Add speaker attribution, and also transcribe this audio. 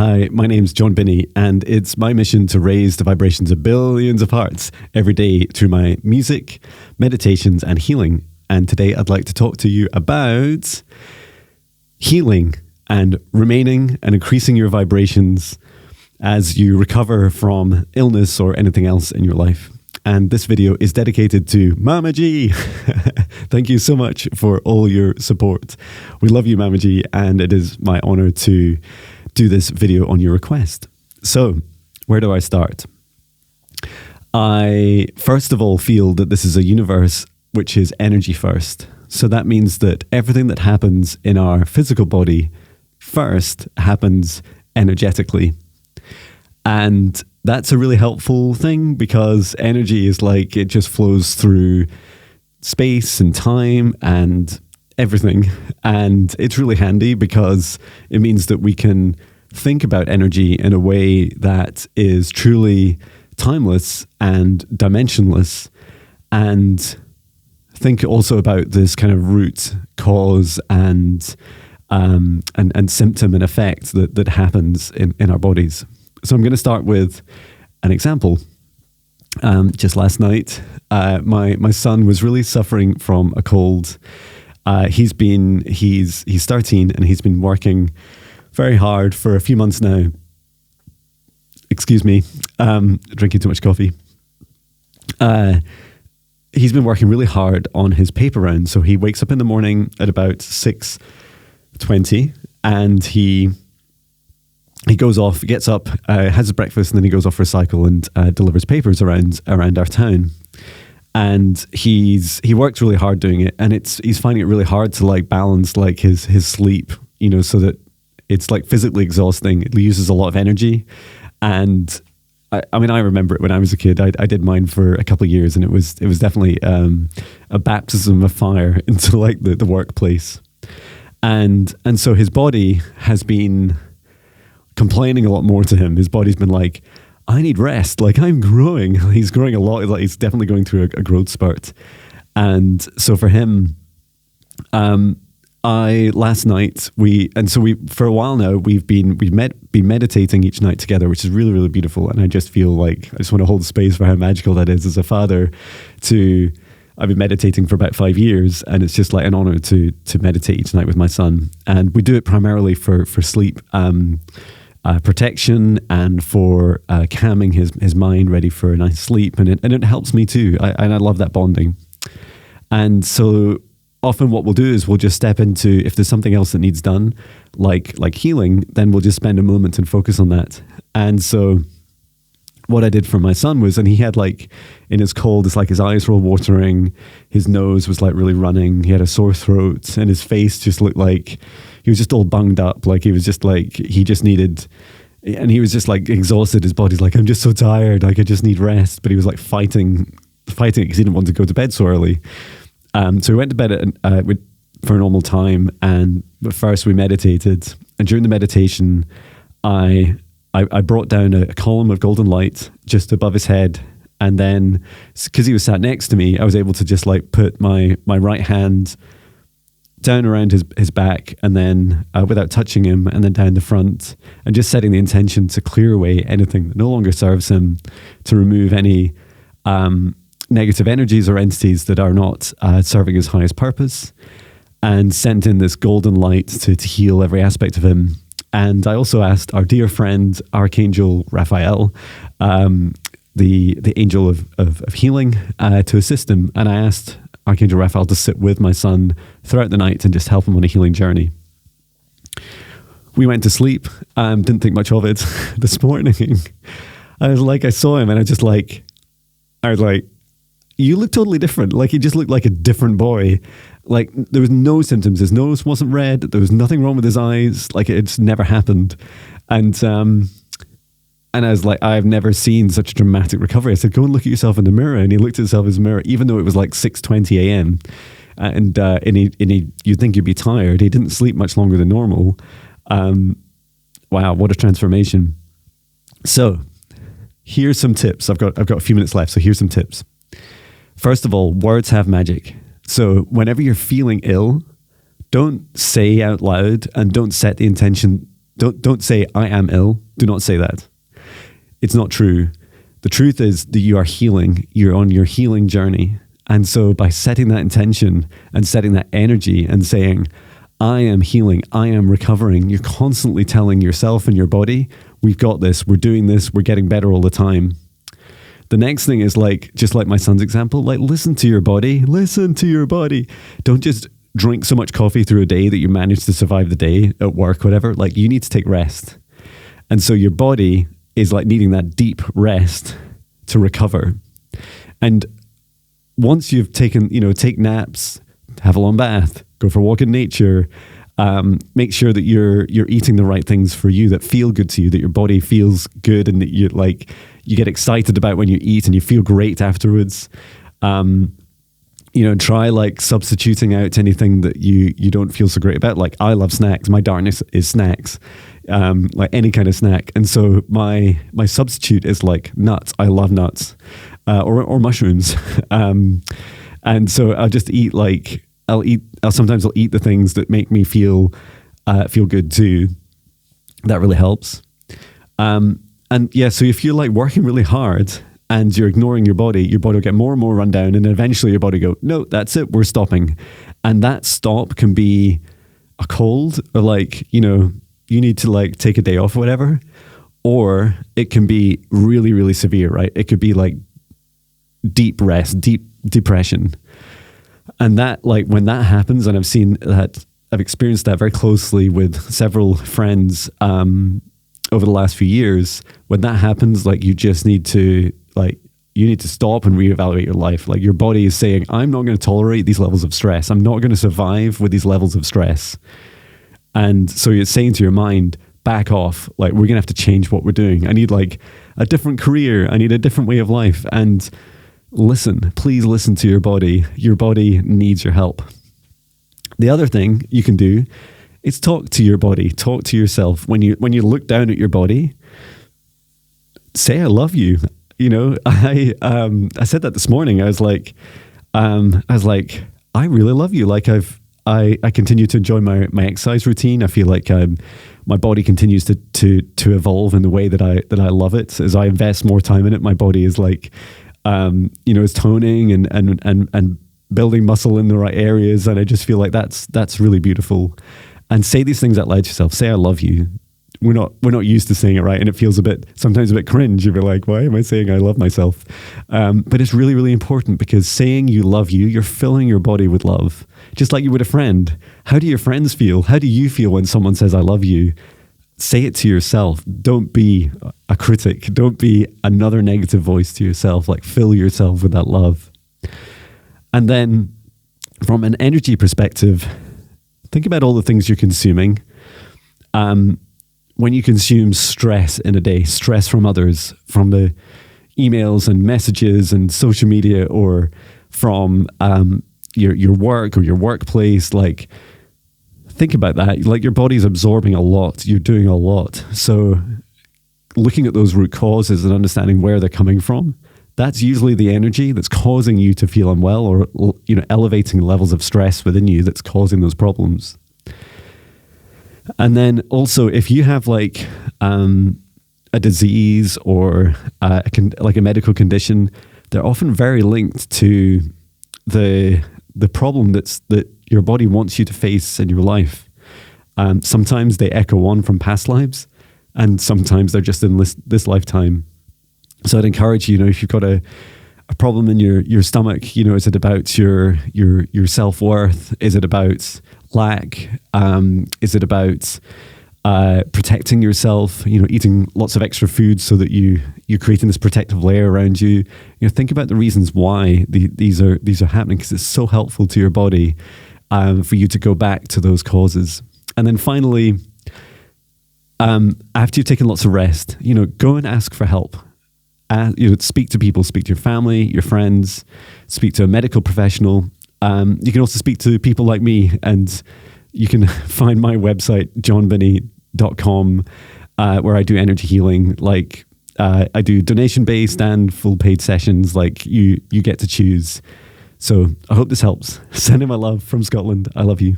Speaker 1: Hi, my name's John Binney, and it's my mission to raise the vibrations of billions of hearts every day through my music, meditations, and healing. And today I'd like to talk to you about healing and remaining and increasing your vibrations as you recover from illness or anything else in your life. And this video is dedicated to Mama G. Thank you so much for all your support. We love you, Mama G, and it is my honor to do this video on your request. So, where do I start? I first of all feel that this is a universe which is energy first. So that means that everything that happens in our physical body first happens energetically. And that's a really helpful thing because energy is like, it just flows through space and time and everything. And it's really handy because it means that we can think about energy in a way that is truly timeless and dimensionless, and think also about this kind of root cause and symptom and effect that happens in our bodies. So I'm going to start with an example. Just last night, my son was really suffering from a cold. He's 13 and he's been working very hard for a few months now. Excuse me, drinking too much coffee. He's been working really hard on his paper round. So he wakes up in the morning at about 6:20 and he goes off, gets up, has his breakfast, and then he goes off for a cycle and delivers papers around our town. And he works really hard doing it, and he's finding it really hard to like balance like his sleep, so that it's like physically exhausting. It uses a lot of energy. And I mean, I remember it when I was a kid. I did mine for a couple of years, and it was definitely a baptism of fire into like the workplace. And so his body has been complaining a lot more to him. His body's been like, I need rest. Like, I'm growing. He's growing a lot. Like, he's definitely going through a growth spurt. And so for him, last night for a while now we've been meditating each night together, which is really, really beautiful. And I just feel like I just want to hold space for how magical that is as a father. I've been meditating for about 5 years, and it's just like an honor to meditate each night with my son. And we do it primarily for sleep protection and for calming his mind, ready for a nice sleep. And it helps me too. I love that bonding. And so often what we'll do is we'll just step into, if there's something else that needs done, like healing, then we'll just spend a moment and focus on that. And so what I did for my son was, and he had like, in his cold, it's like his eyes were all watering, his nose was like really running, he had a sore throat, and his face just looked like he was just all bunged up. Like he was just like, he just needed, and he was just like exhausted. His body's like, I'm just so tired, like I just need rest. But he was like fighting because he didn't want to go to bed so early. So we went to bed for a normal time, but first we meditated. And during the meditation, I brought down a column of golden light just above his head. And then, because he was sat next to me, I was able to just like put my right hand down around his back, and then without touching him, and then down the front, and just setting the intention to clear away anything that no longer serves him, to remove any negative energies or entities that are not serving his highest purpose, and sent in this golden light to heal every aspect of him. And I also asked our dear friend, Archangel Raphael, the angel of healing, to assist him. And I asked Archangel Raphael to sit with my son throughout the night and just help him on a healing journey. We went to sleep, didn't think much of it. This morning, I saw him and I was like, you look totally different. Like, he just looked like a different boy. Like, there was no symptoms. His nose wasn't red. There was nothing wrong with his eyes. Like, it's never happened. And I was like, I've never seen such a dramatic recovery. I said, go and look at yourself in the mirror. And he looked at himself in the mirror, even though it was like 6:20 a.m. And you'd think you'd be tired. He didn't sleep much longer than normal. Wow, what a transformation. So here's some tips. I've got a few minutes left. So here's some tips. First of all, words have magic. So whenever you're feeling ill, don't say out loud and don't set the intention Don't say I am ill. Do not say that. It's not true. The truth is that you are healing. You're on your healing journey. And so by setting that intention and setting that energy and saying, I am healing, I am recovering, you're constantly telling yourself and your body, we've got this, we're doing this, we're getting better all the time. The next thing is like, just like my son's example, like listen to your body. Don't just drink so much coffee through a day that you manage to survive the day at work, whatever. Like you need to take rest. And so your body is like needing that deep rest to recover. And once you've taken, take naps, have a long bath, go for a walk in nature, make sure that you're eating the right things for you that feel good to you, that your body feels good and that you get excited about when you eat and you feel great afterwards. Try like substituting out anything that you don't feel so great about. Like I love snacks. My darkness is snacks, like any kind of snack. And so my substitute is like nuts. I love nuts, or mushrooms. And so I'll just eat sometimes I'll eat the things that make me feel good too. That really helps. And yeah, so if you're like working really hard and you're ignoring your body will get more and more run down, and eventually your body go, no, that's it, we're stopping. And that stop can be a cold, or like, you need to like take a day off or whatever, or it can be really, really severe, right? It could be like deep rest, deep depression. And that, like, when that happens, and I've experienced that very closely with several friends over the last few years. When that happens, like, you just need to stop and reevaluate your life. Like, your body is saying, I'm not going to tolerate these levels of stress. I'm not going to survive with these levels of stress. And so you're saying to your mind, back off. Like, we're going to have to change what we're doing. I need like a different career. I need a different way of life. And please listen to your body. Your body needs your help. The other thing you can do is talk to your body, talk to yourself. When you look down at your body, say, I love you. I said that this morning. I was like, I really love you. Like I continue to enjoy my exercise routine. I feel like my body continues to evolve in the way that I love it. As I invest more time in it, my body is like, is toning and building muscle in the right areas. And I just feel like that's really beautiful. And say these things out loud to yourself. Say, I love you. We're not used to saying it, right? And it feels sometimes a bit cringe. You'll be like, why am I saying I love myself? But it's really, really important, because saying you love you, you're filling your body with love. Just like you would a friend. How do your friends feel? How do you feel when someone says, I love you? Say it to yourself. Don't be a critic. Don't be another negative voice to yourself. Like, fill yourself with that love. And then from an energy perspective, think about all the things you're consuming. When you consume stress in a day, stress from others, from the emails and messages and social media, or from your work or your workplace, like, think about that. Like, your body's absorbing a lot. You're doing a lot. So looking at those root causes and understanding where they're coming from, that's usually the energy that's causing you to feel unwell, or elevating levels of stress within you that's causing those problems. And then also, if you have like a disease or like a medical condition, they're often very linked to the problem that your body wants you to face in your life. Sometimes they echo on from past lives, and sometimes they're just in this lifetime. So I'd encourage you, if you've got a problem in your stomach, is it about your self-worth? Is it about lack? Is it about protecting yourself, eating lots of extra food so that you're creating this protective layer around you? Think about the reasons why these are happening, because it's so helpful to your body for you to go back to those causes. And then finally, after you've taken lots of rest, go and ask for help. Speak to people, speak to your family, your friends, speak to a medical professional. You can also speak to people like me, and you can find my website, johnbinney.com, where I do energy healing. Like, I do donation-based and full paid sessions. Like, you get to choose. So I hope this helps. Sending my love from Scotland. I love you.